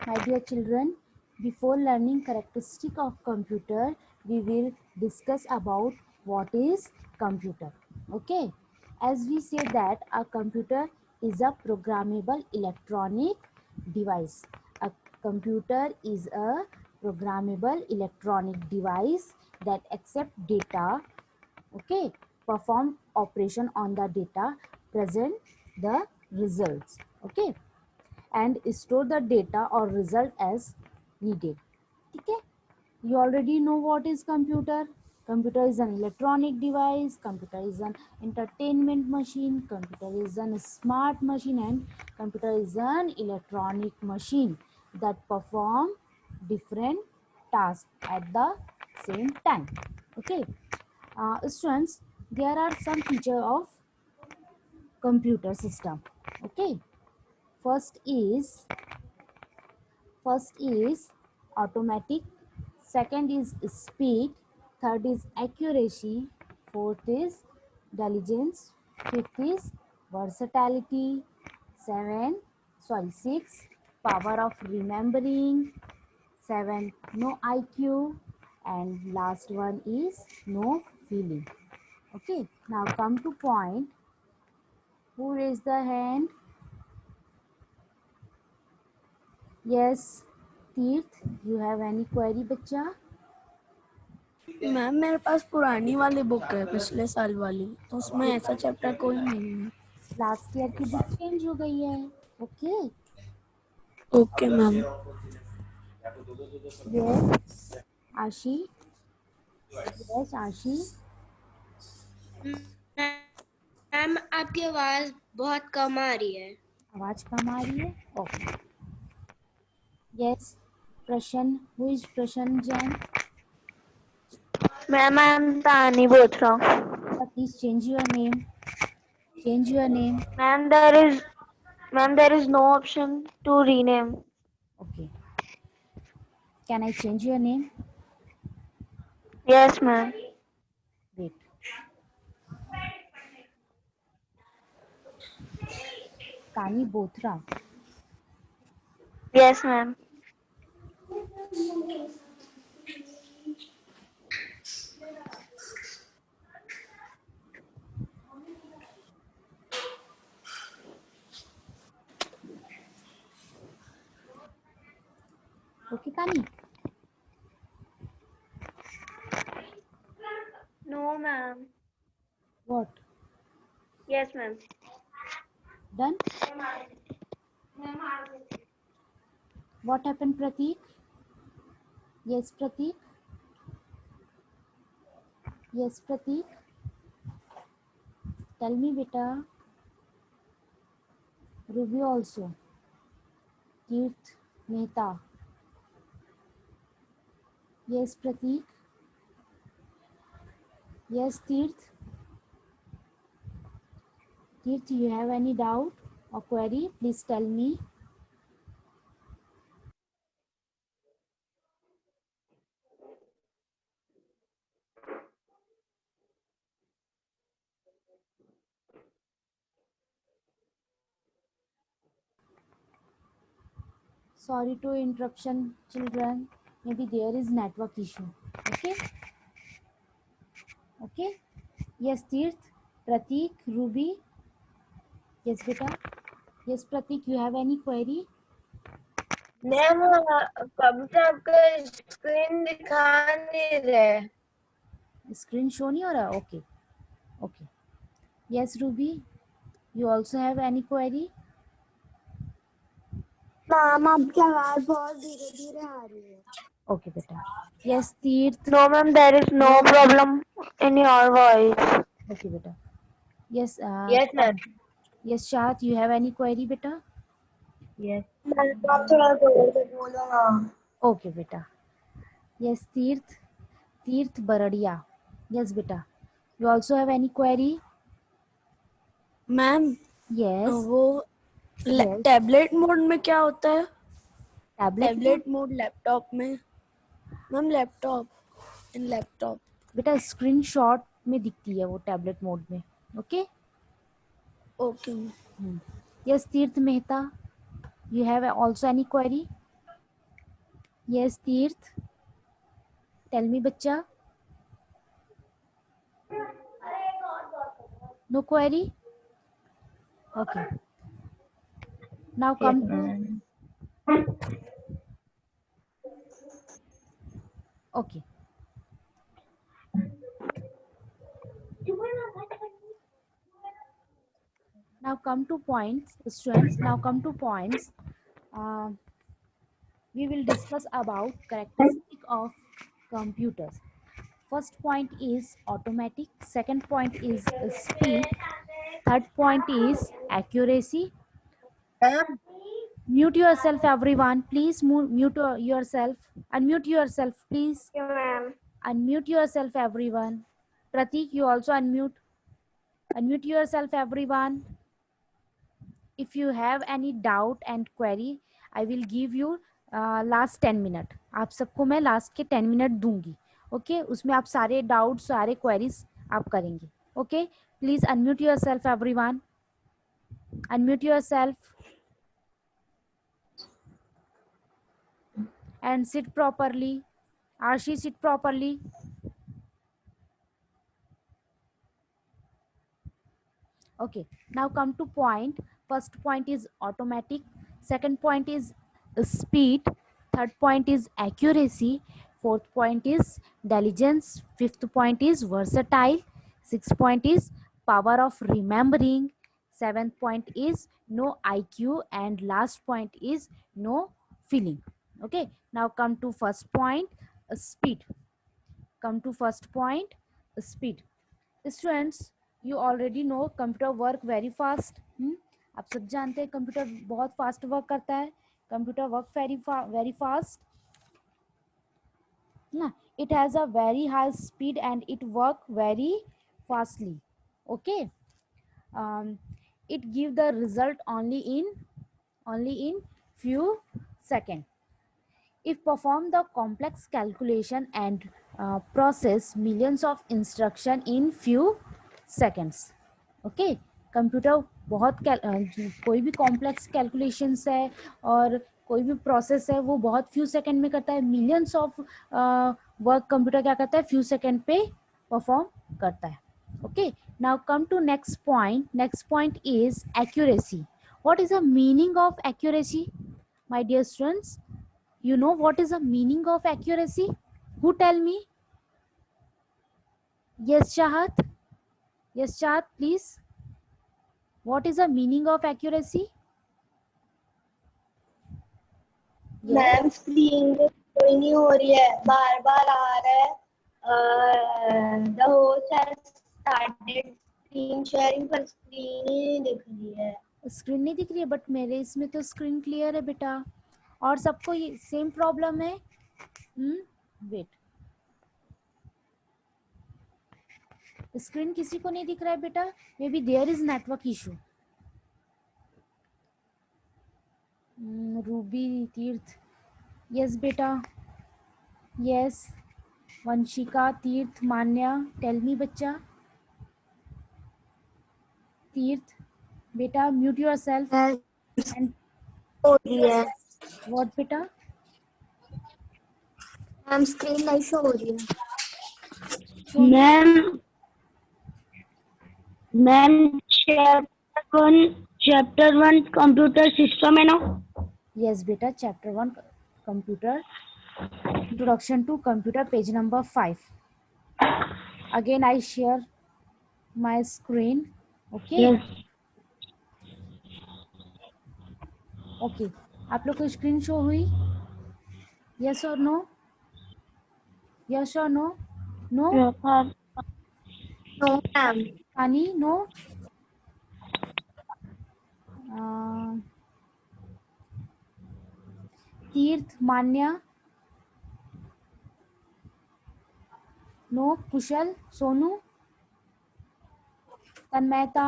My dear children, before learning characteristic of computer, we will discuss about what is computer. Okay, as we say that a computer is a programmable electronic device. A computer is a programmable electronic device that accept data, okay, perform operation on the data, present the results, okay, and store the data or result as needed. Okay, you already know what is computer. Computer is an electronic device, computer is an entertainment machine, computer is a smart machine, and computer is an electronic machine that perform different tasks at the same time. Okay, students, there are some feature of computer system. Okay, first is First is automatic, second is speed, third is accuracy, fourth is diligence, fifth is versatility, six, power of remembering, seven, no IQ, and last one is no feeling. Okay, now come to point. Who raised the hand? Yes, Teeth, you have any query, बच्चा? Ma'am मेरे पास पुरानी वाली book है पिछले साल वाली, तो उसमें ऐसा चैप्टर कोई नहीं है। लास्ट ईयर की बुक चेंज हो गई है. ओके. Okay ma'am. यस आशी. यस आशी. मैम आपकी आवाज बहुत कम आ रही है. आवाज कम आ रही है. ओके. यस प्रशन. हु इज प्रशन जैन? मैम आई एम तानी Bothra. Please change your name. Change your name. Ma'am, there is no option to rename. Okay. Can I change your name? Yes, ma'am. Wait. Tani Bothra. Yes, ma'am. Okay, Tani. No, ma'am. What? Yes, ma'am. Done? What happened, Prateek? Yes, Prateek. Yes, Prateek. Tell me, beta. Ruby also. Tirth Mehta. Yes, Prateek. Yes, Tirth. Tirth, you have any doubt or query? Please tell me. Sorry to interruption, children. Maybe there is network issue. Okay. Okay. Yes, Tirth, Prateek, Ruby. Yes, beta. Yes, Prateek, you have any query? Ma'am computer आपका screen दिखा नहीं रहे. Screen show नहीं हो रहा. Okay. Okay. Yes, Ruby. You also have any query? Ma'am आपकी आवाज बहुत धीरे धीरे आ रही है. Okay, beta. Yes, Tirth. No, ma'am, there is no problem in your voice. Okay, beta. Yes. Yes, ma'am. Yes, Shad, you have any query, beta? Yes. Ma'am आप थोड़ा जोर से बोलो ना. Okay, beta. Yes, Tirth. Tirth Baradia. Yes, beta. You also have any query? Ma'am Yes. वो Yes. Tablet mode में क्या होता है? Tablet mode? Tablet mode laptop में. मैम लैपटॉप इन लैपटॉप. बेटा स्क्रीनशॉट में दिखती है वो टैबलेट मोड में. Okay. Okay. Yes, Tirth Mehta. You have also any query? Yes, Tirth. Tell me, bachcha. No query? Okay. Now Yes, come to... ma'am. Okay. Now come to points, students. Now come to points. Um, we will discuss about characteristic of computers. First point is automatic. Second point is speed. Third point is accuracy. Ma'am, Mute yourself, everyone. Please mute yourself. Unmute yourself, please. Okay, ma'am. Unmute yourself, everyone. Pratik, you also unmute. Unmute yourself, everyone. If you have any doubt and query, I will give you last 10 minute. आप सबको मैं last के 10 minute दूंगी. Okay उसमें आप सारे doubt सारे queries आप करेंगे. Okay please unmute yourself everyone. Unmute yourself and sit properly. Arshi, sit properly. Okay, now come to point. First point is automatic. Second point is speed. Third point is accuracy. Fourth point is diligence. Fifth point is versatile. Sixth point is power of remembering. Seventh point is no IQ. And last point is no feeling. Okay, now come to first point, speed. Come to first point, speed. Students, you already know computer work very fast. आप सब जानते हैं computer बहुत fast work करता है. Computer work very fast. ना it has a very high speed and it work very fastly. Okay. um, it give the result only in few seconds. If perform the complex calculation and process millions of instruction in few seconds. Okay, computer बहुत कोई भी complex calculations है और कोई भी process है वो बहुत फ्यू सेकंड में करता है. मिलियंस ऑफ वर्क कंप्यूटर क्या करता है, फ्यू सेकंड पे परफॉर्म करता है. Okay, now come to next point. Next point is accuracy. What is the meaning of accuracy, my dear students? You know what is the meaning of accuracy? Who tell me? Yes, Chahat. Yes, Chahat, please. What is the meaning of accuracy? Yes. Ma'am screen कोई नहीं हो रही है, बार बार आ रहा है. The host has started screen sharing पर screen ही नहीं दिख रही है. स्क्रीन नहीं दिख रही है, बट मेरे इसमें तो स्क्रीन क्लियर है बेटा. और सबको ये सेम प्रॉब्लम है? वेट, स्क्रीन किसी को नहीं दिख रहा है बेटा? Maybe there is network issue. Ruby, Tirth, yes बेटा, yes. Vanshika, Tirth, Manya, tell me बच्चा. तीर्थ बेटा, म्यूट योरसेल्फ एंड हो रही है. व्हाट बेटा? मैम स्क्रीन नहीं शो हो रही है. Ma'am chapter one computer system है ना? यस बेटा, chapter 1 computer, introduction to computer, page number 5. Again I share my screen. Okay okay, आप लोग को स्क्रीन शो हुई? यस और नो? यस और नो? No no ma'am. पानी, नो? तीर्थ, मान्या, नो? कुशल, सोनू, तन्मयता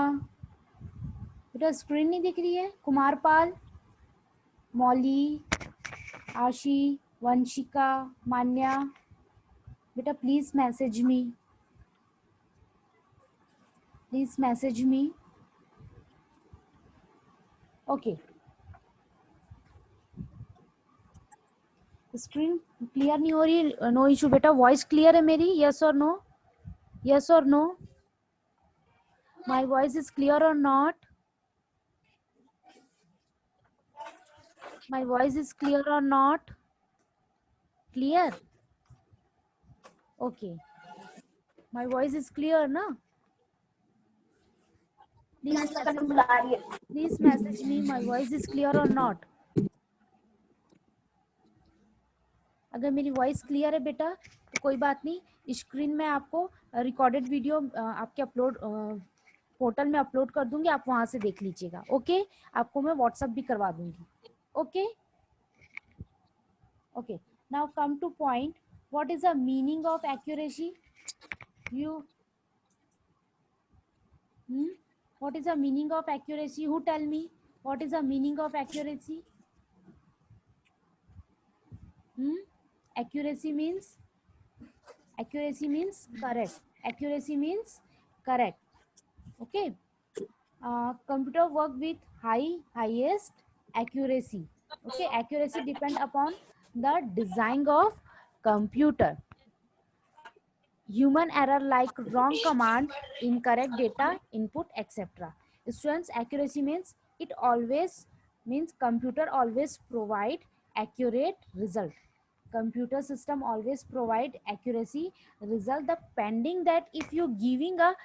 बेटा स्क्रीन नहीं दिख रही है. कुमारपाल, मौली, आशी, वंशिका, मान्या बेटा please message me. Please message me. Okay. Screen clear नहीं हो रही? नो इशू बेटा, वॉइस क्लियर है मेरी? यस और नो? यस और no? My voice is clear or not? My voice is clear or not? Clear? Okay, my voice is clear ना? Please message me my voice is clear or not. अगर मेरी voice clear है बेटा तो कोई बात नहीं, स्क्रीन में आपको रिकॉर्डेड वीडियो आपके अपलोड पोर्टल में अपलोड कर दूंगी, आप वहां से देख लीजिएगा। ओके, आपको मैं व्हाट्सएप भी करवा दूंगी। Okay okay, now come two point, what is the meaning of accuracy? You what is the meaning of accuracy? Who tell me what is the meaning of accuracy? Accuracy means correct. Accuracy means correct. Okay. Computer work with highest accuracy. Okay, accuracy depend upon the design of computer. Human error like wrong command, incorrect data input, etc. Students, accuracy means it always means computer always provide accurate result. Computer system always provide accuracy result, the pending that if you giving a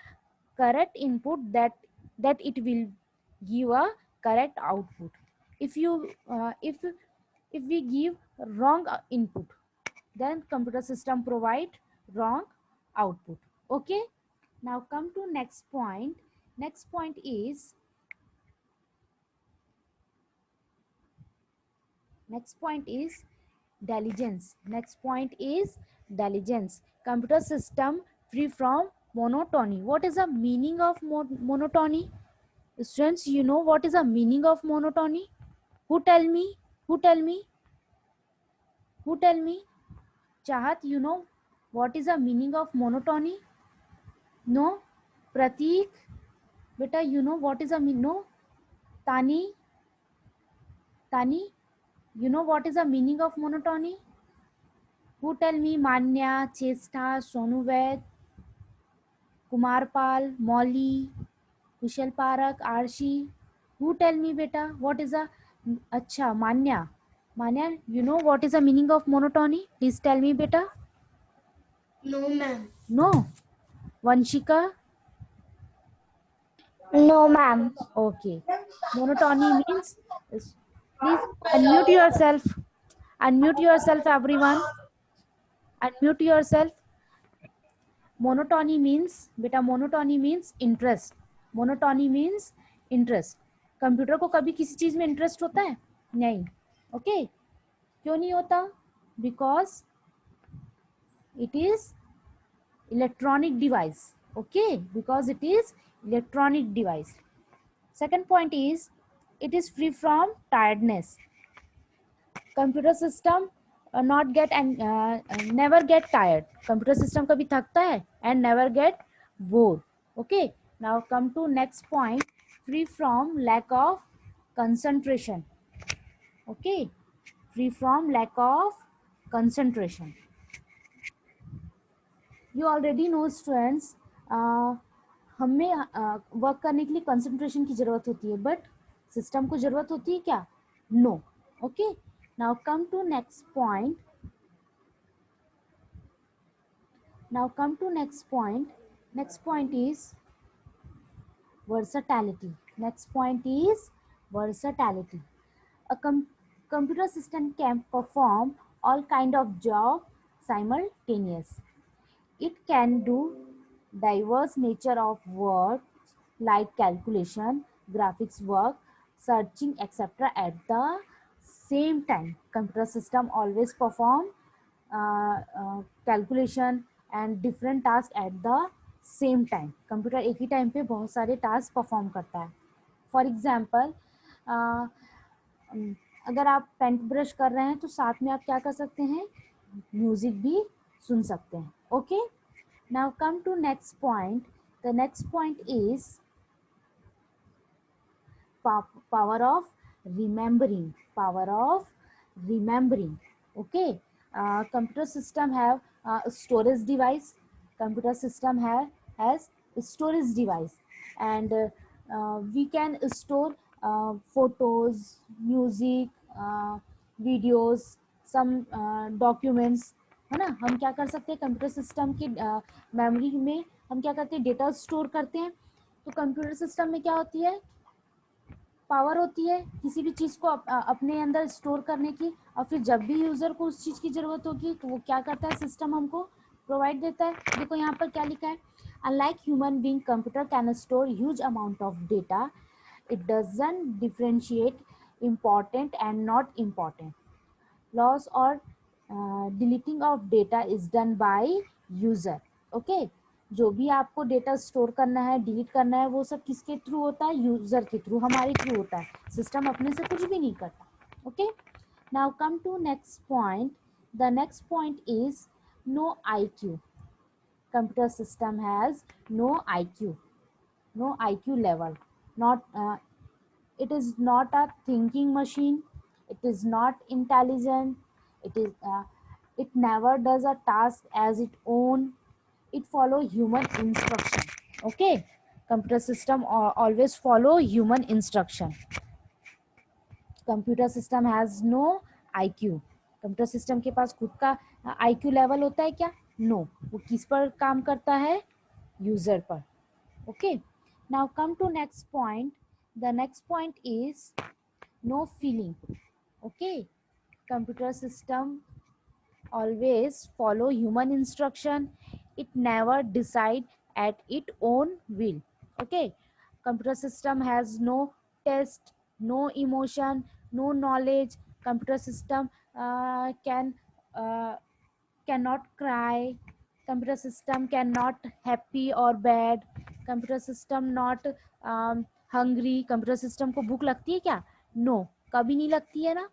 correct input, that it will give a correct output. If you if we give wrong input, then computer system provide wrong output. Okay, now come to next point. Next point is diligence. Next point is diligence. Computer system free from monotony. What is the meaning of monotony? Students, you know what is the meaning of monotony? Who tell me? Who tell me? Who tell me? Chahat, you know what is the meaning of monotony? No? Pratik, beta, you know what is the meaning? No? Tani, you know what is the meaning of monotony? Who tell me? Manya, Chesta, Sonu Ved, Kumar Pal, Molly, Kushal Parak, Arshi. Who tell me beta what is the Acha, Manya, you know what is the meaning of monotony? Please tell me beta. No, ma'am. No? Vanshika? No, ma'am. Okay. Monotony means, please unmute yourself. Unmute yourself, everyone. Unmute yourself. Monotony means, beta, monotony means interest. Monotony means interest. Computer को कभी किसी चीज में interest होता है? नहीं. Okay, क्यों नहीं होता? Because it is electronic device. Okay, because it is electronic device. Second point is it is free from tiredness. Computer system not get and never get tired. Computer system kabhi thakta hai and never get bored. Okay, now come to next point, free from lack of concentration. Okay, free from lack of concentration. You already know students, हमें work करने के लिए concentration की जरूरत होती है, but system को जरूरत होती है क्या? No. Okay, now come to next point. Next point is versatility. Next point is versatility. A computer system can perform all kind of job simultaneously. It can do diverse nature of work like calculation, graphics work, searching, etc. at the same time. Computer system always perform calculation and different tasks at the same time. Computer एक ही time पे बहुत सारे task perform करता है. For example, अगर आप paint brush कर रहे हैं तो साथ में आप क्या कर सकते हैं? म्यूजिक भी सुन सकते हैं. Okay, now come to next point. The next point is power of remembering. Okay, computer system have storage device. Computer system has storage device, and we can store photos, music, videos, some documents, है ना. हम क्या कर सकते हैं, computer system की memory में हम क्या करते हैं, डेटा स्टोर करते हैं. तो कंप्यूटर सिस्टम में क्या होती है, पावर होती है किसी भी चीज़ को अपने अंदर स्टोर करने की, और फिर जब भी यूज़र को उस चीज़ की ज़रूरत होगी तो वो क्या करता है, सिस्टम हमको प्रोवाइड देता है. देखो यहाँ पर क्या लिखा है, unlike human being computer can store huge amount of data. It doesn't differentiate important and not important. Loss or deleting of data is done by user. Okay, जो भी आपको डेटा स्टोर करना है, डिलीट करना है, वो सब किसके थ्रू होता है, यूजर के थ्रू, हमारे थ्रू होता है. सिस्टम अपने से कुछ भी नहीं करता. Okay, now come to next point. The next point is no IQ. Computer system has no IQ, no IQ level. Not it is not a thinking machine. It is not intelligent. It never does a task as its own. It follow human instruction. Okay, computer system always follow human instruction. Computer system has no IQ. Computer system के पास खुद का IQ level होता है क्या? No. वो किस पर काम करता है? यूजर पर. Okay, now come to next point. The next point is no feeling. Okay, computer system always follow human instruction. It never decide at its own will. Okay, computer system has no taste, no emotion, no knowledge. Computer system cannot cry. Computer system cannot happy or bad. Computer system not hungry. Computer system को भूख लगती है क्या? No, कभी नहीं लगती है ना,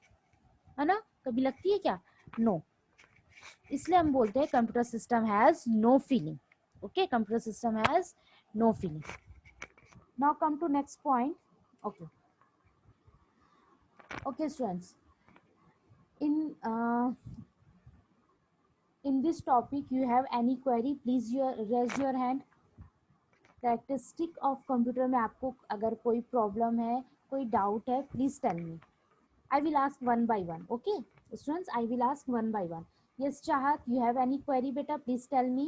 है ना. कभी लगती है क्या? No. इसलिए हम बोलते हैं computer system has no feeling. Okay, computer system has no feeling. Now come to next point. Okay, okay students, in this topic you have any query, please raise your hand. Characteristic of computer में आपको अगर कोई problem है, कोई doubt है, please tell me. I will ask one by one. Okay, students, I will ask one by one. Yes, Chahat, you have any query, beta? Please tell me.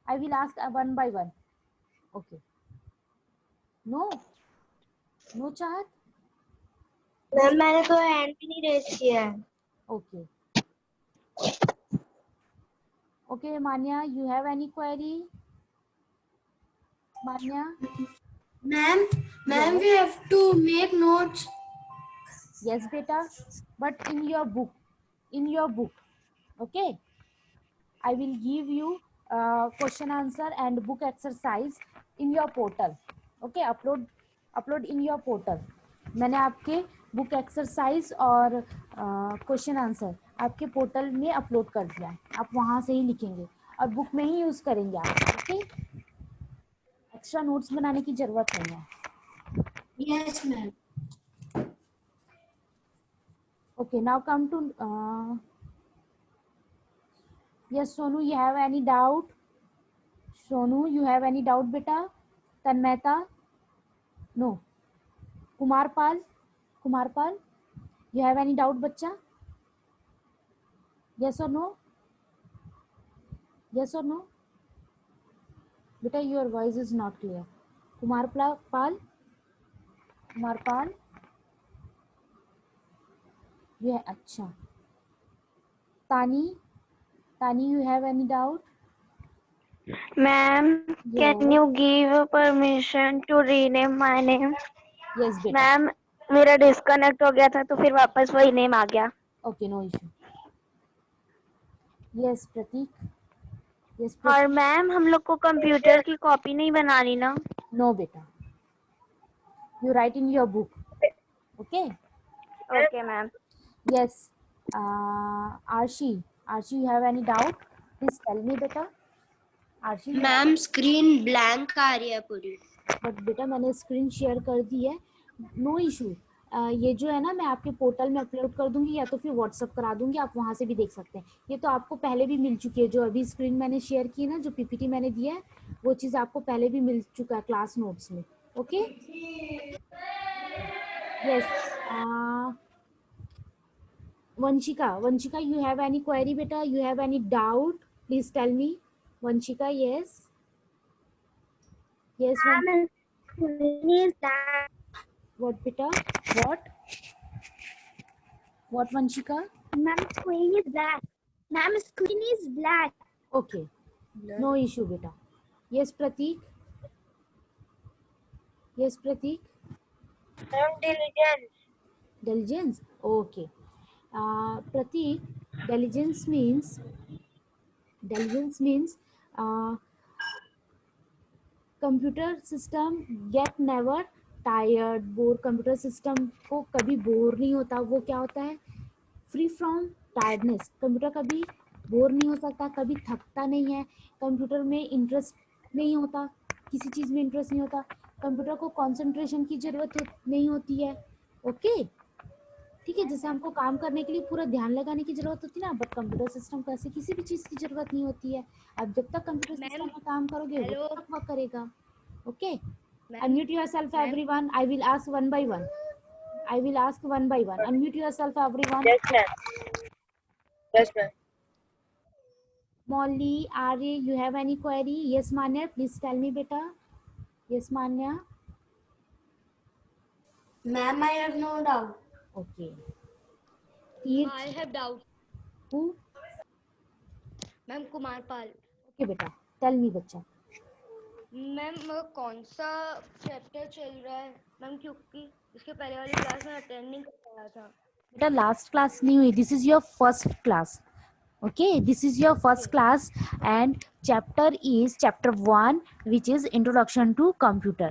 I will ask one by one. Okay. No, no, Chahat. Ma'am मैंने तो hand भी नहीं raise किया है. Okay. Okay, Manya, you have any query? Manya? Ma'am, Yes. we have to make notes. Yes, beta. But in your book. In your book. Okay. I will give you question answer and book exercise in your portal. Okay, upload in your portal. मैंने आपके book exercise और question answer आपके portal में upload कर दिया है. आप वहाँ से ही लिखेंगे और बुक में ही यूज़ करेंगे आप. ओके, एक्स्ट्रा नोट्स बनाने की ज़रूरत नहीं है. Yes, ma'am. Okay, now come to yes, Sonu, you have any doubt? Sonu, you have any doubt, beta? Tanmeta? No. Kumarpal, you have any doubt, bacha? Yes or no? Yes or no? Beta, your voice is not clear. Kumarpal, you have, अच्छा. Tani, you have any doubt? Ma'am, Yes. can you give permission to rename my name? Yes, beta. Ma'am मेरा disconnect हो गया था तो फिर वापस वही name आ गया. Okay, no issue. Yes, Pratik. Yes, और Pratik. मैम हम लोग को कंप्यूटर की कॉपी नहीं बनानी ना. No, beta. You write in your book. Okay. Okay ma'am. Yes. Arshi, you have any doubt? Please tell me, beta. Arshi. Ma'am screen blank आ रही है पूरी. बट बेटा मैंने स्क्रीन शेयर कर दी है. No issue. ये जो है ना मैं आपके पोर्टल में अपलोड कर दूंगी या तो फिर व्हाट्सअप करा दूंगी, आप वहां से भी देख सकते हैं। ये तो आपको पहले भी मिल चुकी है, जो अभी स्क्रीन मैंने शेयर की ना, जो पीपीटी मैंने दिया है वो चीज़ आपको पहले भी मिल चुका है क्लास नोट्स में। Okay, yes. Vanshika, you have any query beta? You have any doubt? Please tell me. Vanshika, yes. Yes, Ma'am, screen is black. what beta? What? What, Vanshika? Ma'am, screen is black. Ma'am, screen is black. Okay, no issue beta. Yes, Prateek. Yes, Prateek. Ma'am, diligence. Diligence. Okay. Prateek, diligence means uh, computer system get never tired, bore. Computer system को कभी bore नहीं होता। वो क्या होता है? Free from tiredness. Computer कभी bore नहीं हो सकता, कभी थकता नहीं है। कंप्यूटर में इंटरेस्ट नहीं होता, किसी चीज़ में इंटरेस्ट नहीं होता। कंप्यूटर को कंसंट्रेशन की ज़रूरत नहीं होती है। ओके, ठीक है। जैसे हमको काम करने के लिए पूरा ध्यान लगाने की जरूरत होती है ना, बट कंप्यूटर सिस्टम को ऐसे किसी भी चीज़ की जरूरत नहीं होती है। अब जब तक कंप्यूटर सिस्टम में काम करोगे वो हेलो। तक वर्क करेगा। Okay, ma'am unmute yourself everyone. I will ask one by one. Unmute yourself everyone. Yes, ma'am. Yes, ma'am. Molly, Arya, you have any query? Yes, Manya, please tell me beta. Yes, Manya. Ma'am, I have no doubt. Okay. Teerth, I have doubt. who? Ma'am Kumar Pal. Okay beta, tell me बच्चा। Ma'am कौन सा chapter चल रहा है ma'am, क्योंकि इसके पहले वाली क्लास में अटेंड नहीं कर पाया था। बेटा लास्ट क्लास नहीं हुई, this is your first class. okay, this is your first class and chapter is chapter 1 which is introduction to computer.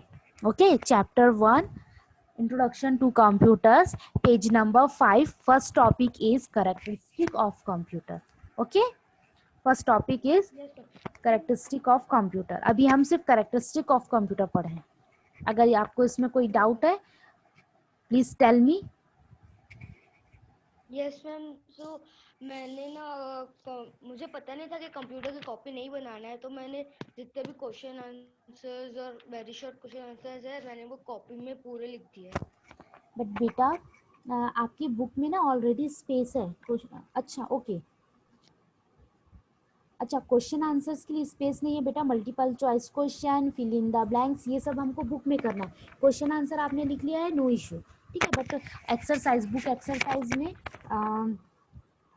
Okay, chapter 1 introduction to computers, page number 5. First topic is characteristic of computer. Okay, first topic is characteristic of computer. अभी हम सिर्फ characteristic of computer पढ़े हैं। अगर आपको इसमें कोई doubt है please tell me. Yes ma'am, तो मैंने ना मुझे पता नहीं था कि कंप्यूटर की कॉपी नहीं बनाना है, तो मैंने जितने भी क्वेश्चन आंसर्स और वेरी शॉर्ट क्वेश्चन आंसर्स है मैंने वो कॉपी में पूरे लिख दिए। बट बेटा आपकी बुक में ना ऑलरेडी स्पेस है। अच्छा ओके, अच्छा क्वेश्चन आंसर्स के लिए स्पेस नहीं है बेटा। Multiple choice question, fill in the blanks, ये सब हमको बुक में करना है। क्वेश्चन आंसर आपने लिख लिया है, नो इशू, ठीक है। बट एक्सरसाइज, बुक एक्सरसाइज में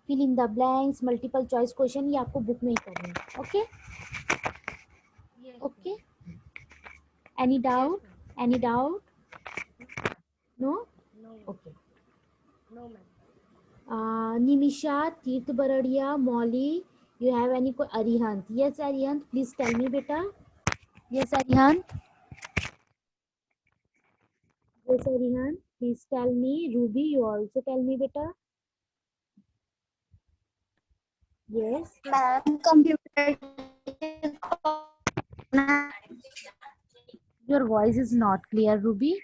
fill in the blanks, multiple choice question, ये आपको बुक में ही करना है। Okay okay, any doubt? Any doubt? No? Okay. No ma'am. Nimisha, Tirth Bardia, Mauli, you have any Arihant? Yes Arihant, please tell me beta. Yes Arihant. Yes Arihant, please tell me. Ruby, you also tell me beta. Yes. Ma'am, computer. Your voice is not clear, Ruby.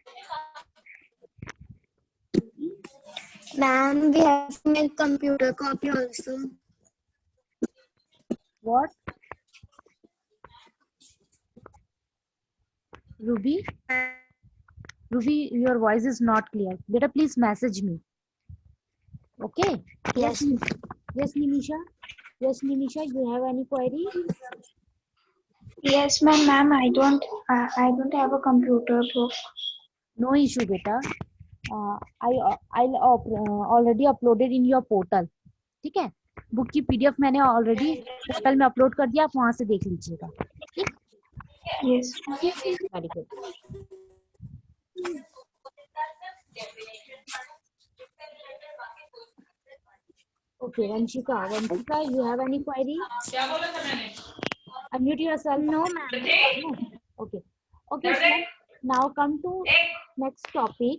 Ma'am, we have to make computer copy also. What? Ruby? Ruby, your voice is not clear. Beta, please message me. Okay. Yes. Yes Nimisha. Yes Nimisha, you have any query? Yes, ma'am. Ma'am, I don't have a computer book. No issue beta. I'll already uploaded in your portal. ठीक है, book की PDF मैंने already portal में upload कर दिया, आप वहां से देख लीजिएगा। ठीक, Yes. Very good. Okay Vanshika, you have any query? Unmute yourself. No ma'am. Okay. Okay, so now come to next topic,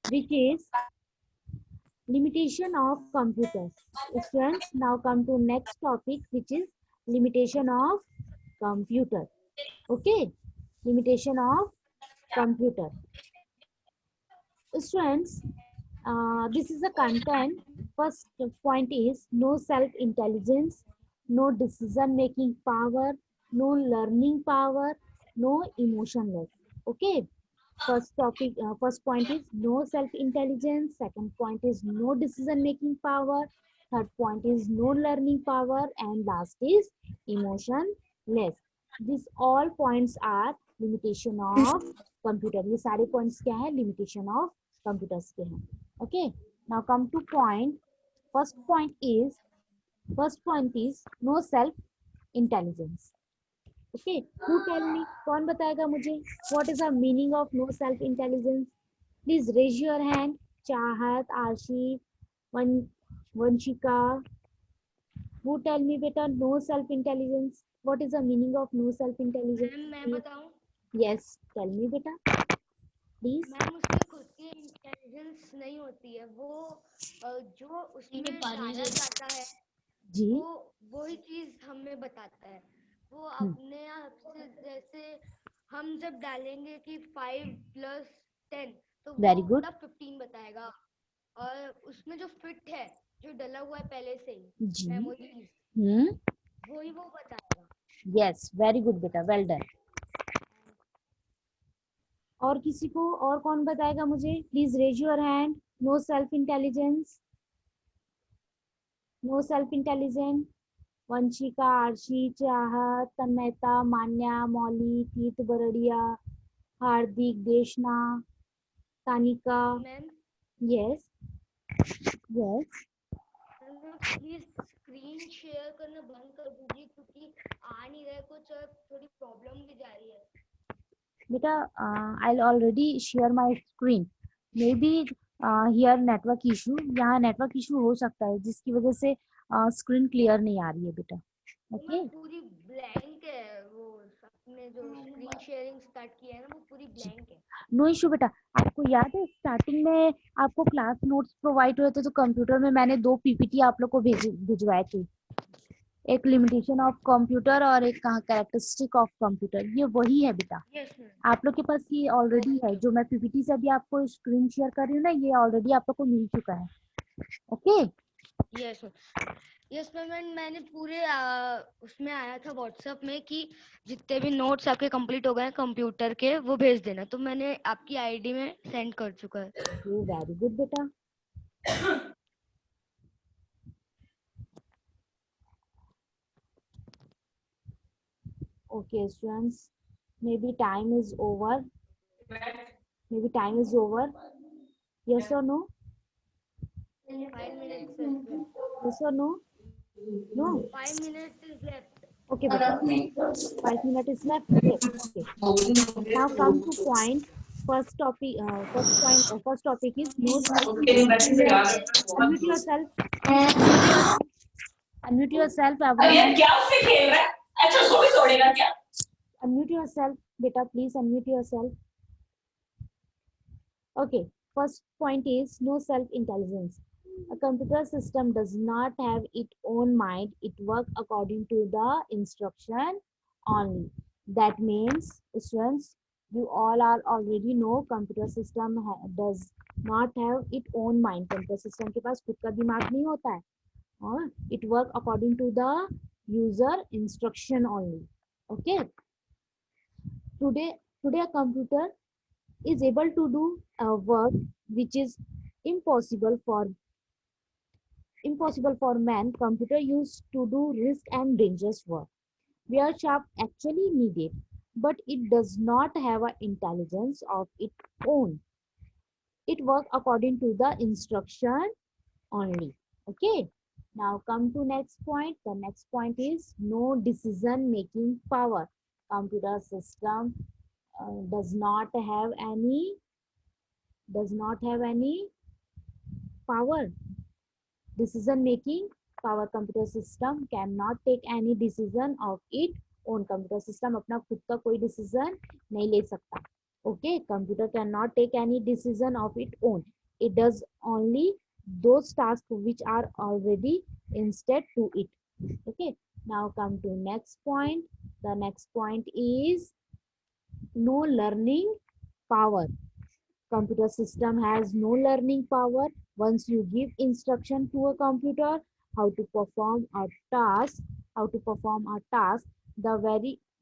which is limitation of computers. Students, now come to next topic, which is limitation of computer. Okay, limitation of computer. Students, this is the content. First point is no self-intelligence, no decision-making power, no learning power, no emotionless. Okay. First point is no self-intelligence. Second point is no decision-making power. Third point is no learning power, and last is emotionless. These all points are limitation of computer. ये सारे points क्या है? Limitation of computers के हैं. Okay. Now come to point. First point is no self-intelligence. Okay. Who tell me? कौन बताएगा मुझे? What is the meaning of no self-intelligence? Please raise your hand. Chahat, Arshi, Vanshika. Who tell me beta no self-intelligence? What is the meaning of no self-intelligence? Ma'am मैं बताऊं? Yes, tell me beta. Please. Ma'am उसके खुद की intelligence नहीं होती है, वो जो उसमें डाला जाता है जी. वही चीज हमें बताता है। वो अपने आप से, जैसे हम जब डालेंगे कि 5 + 10 तो वो Very good. तब 15 बताएगा, और उसमें जो फिट है, जो डला हुआ है पहले से ही जी. मेमोरीज, वही वो बताएगा। Yes, very good beta. Well done. और किसी को और कौन बताएगा मुझे? Please raise your hand. No self intelligence. No self intelligence. Vanshika, Aarshi, Chahat, Tanmayta, Manya, Mauli, Tirth Bardia, Hardik, Deshna, Tanika. Ma'am yes. Yes. Please screen share करना बंद कर दीजिए, क्योंकि आ नहीं रहा है कुछ और थोड़ी प्रॉब्लम भी जा रही है। Beta, I'll already share my screen. Maybe here network issue. यहाँ network issue हो सकता है जिसकी वजह से screen clear नहीं आ रही है बेटा. Okay. पूरी ब्लैंक है, वो अपने जो स्क्रीन शेयरिंग स्टार्ट किया है ना, वो पूरी ब्लैंक है। नो इशू बेटा. आपको याद है स्टार्टिंग में आपको क्लास नोट्स प्रोवाइड हुए थे तो कंप्यूटर में मैंने 2 पीपीटी आप लोग को भिजवाए थे. एक लिमिटेशन ऑफ कंप्यूटर और एक कैरेक्टरिस्टिक ऑफ कंप्यूटर. ये वही है बेटा. Yes ma'am. आप लोग के पास ये ऑलरेडी है. जो मैं पीपीटी से अभी आपको स्क्रीन शेयर कर रही हूँ ना, ये ऑलरेडी आप लोग को मिल चुका है. Okay. Yes ma'am. Yes ma'am, मैंने पूरे उसमें आया था व्हाट्सएप में कि जितने भी नोट्स आपके कंप्लीट हो गए हैं कंप्यूटर के, वो भेज देना, तो मैंने आपकी आईडी में सेंड कर चुका है। वेरी गुड बेटा. Okay, students. Maybe time is over. Maybe time is over. Yes or no? 5 minutes left. Yes or no? No. 5 minutes is left. Okay, beta. 5 minutes is left. Okay. Okay. Now come to point. First topic. First topic is no. Unmute yourself. Unmute yourself. Everyone. Unmute yourself, beta. Please unmute yourself. Okay. First point is no self-intelligence. A computer system does not have its own mind. It works according to the instruction only. That means, students, you all are already know computer system does not have its own mind. Computer system के पास खुद का दिमाग नहीं होता है. और it work according to the user instruction only. Okay. Today a computer is able to do a work which is impossible for man. Computer used to do risk and dangerous work where sharp actually needed, but it does not have an intelligence of its own. It works according to the instruction only. Okay. Now come to next point. The next point is no decision making power. Computer system does not have any power. Decision making power. Computer system cannot take any decision of its own. Computer system अपना खुद का कोई decision नहीं ले सकता. Okay. Computer cannot take any decision of its own. It does only those tasks which are already instead to it. Okay. Now come to next point. The next point is no learning power. Computer system has no learning power. Once you give instruction to a computer how to perform a task, the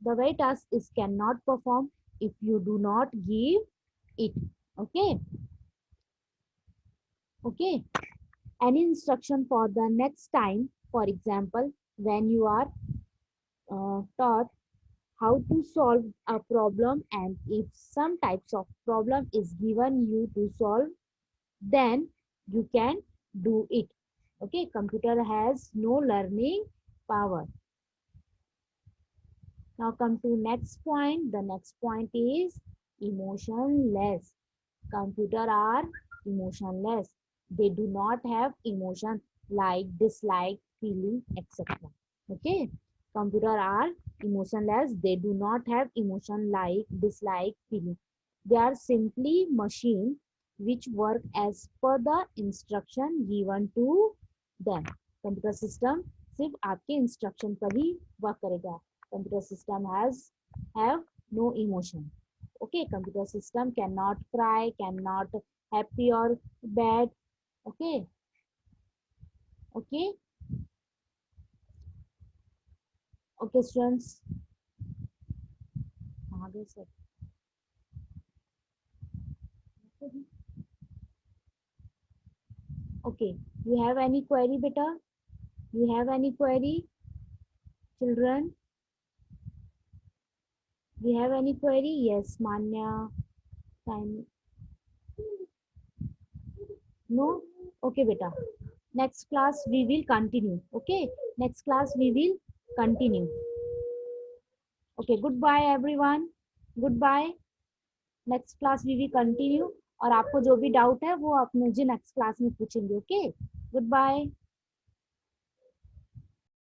very task is cannot perform if you do not give it. Okay. Okay. Any instruction for the next time, for example, when you are taught how to solve a problem, and if some types of problem is given you to solve, then you can do it. Okay, computer has no learning power. Now come to next point. The next point is emotionless. Computer are emotionless. They do not have emotion like dislike, feeling, etc. Okay, computer are emotionless. They do not have emotion like dislike, feeling. They are simply machine which work as per the instruction given to them. Computer system सिर्फ आपके instruction पर ही work करेगा. Computer system have no emotion. Okay, computer system cannot cry, cannot happy or bad. Okay. Okay. Okay, students. Sir. Okay, you have any query, beta? You have any query, children? You have any query? Yes, Manya. Time. No? Okay, beta. Next class we will continue. Okay, next class we will continue. Okay, goodbye everyone. Goodbye. Next class we will continue और आपको जो भी doubt है वो आप मुझे next class में पूछेंगे. Okay, good bye.